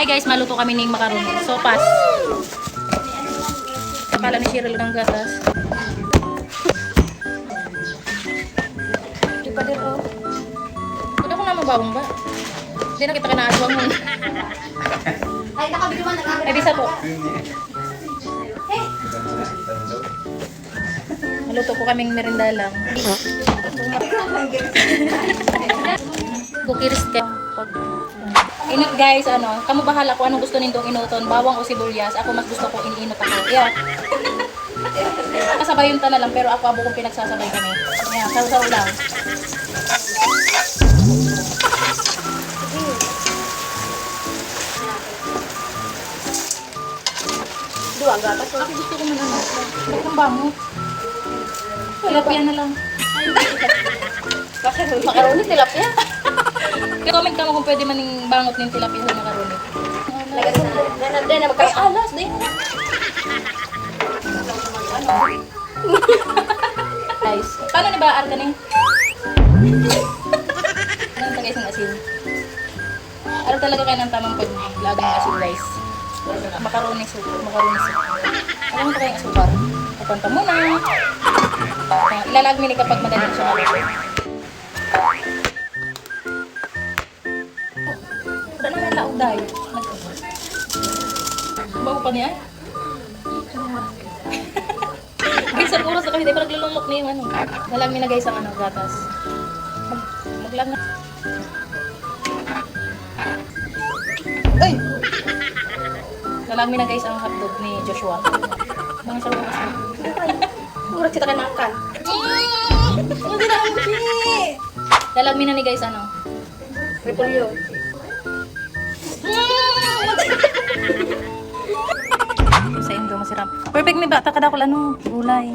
Hi guys, maluto kami ng macaroni. Sopas. Akala ni Cheryl ng gatas. Di pa din oh. Kuda ko na mabawang ba? Hindi na kita kinaaswang mo. Ay, nakabili man nag-agad. Ay, bisa po. Maluto po kaming merinda lang. Kukiris ka. Inot guys, ano, kamu bahala kung anong gusto nindong inuton, bawang o sibuyas. Ako mas gusto ko iniinot ako. Yeah. Kasabay yung tana lang, pero ako abo kong pinagsasabay kami. Yeah, saw-saw lang. Dua gatas. Ako gusto ko man ano. Huwag kang bango. Tilapia na lang. Macaroni, tilapia. Comment ka mo kung pwede man yung bangot ng tilapia sa macaroni. Lagay sa nananda na magkay alas din. Guys, paano ni ba arka ni? Anong tagay ng asin? Ano talaga kayo ng tamang paglagay ng asin guys? Macaroni soup. Macaroni soup. Ano mo kayong asukar? Pupunta muna. Ilalagmi ni kapag madaling siya maluto. Wala na nga taong dayo. Bago pa niya? Guys, sa oras na kami, di pa naglulunok na yung ano. Nalagmi na guys ang ano, gatas. Maglag na. Ay! Nalagmi na guys ang hotdog ni Joshua. Mga sa bukas na. Murag kita kanakan. Hindi na ang Lalagmi na ni guys ano. Repolyo. Sa Indo masarap. Perfect ni bata kada ko ano, gulay.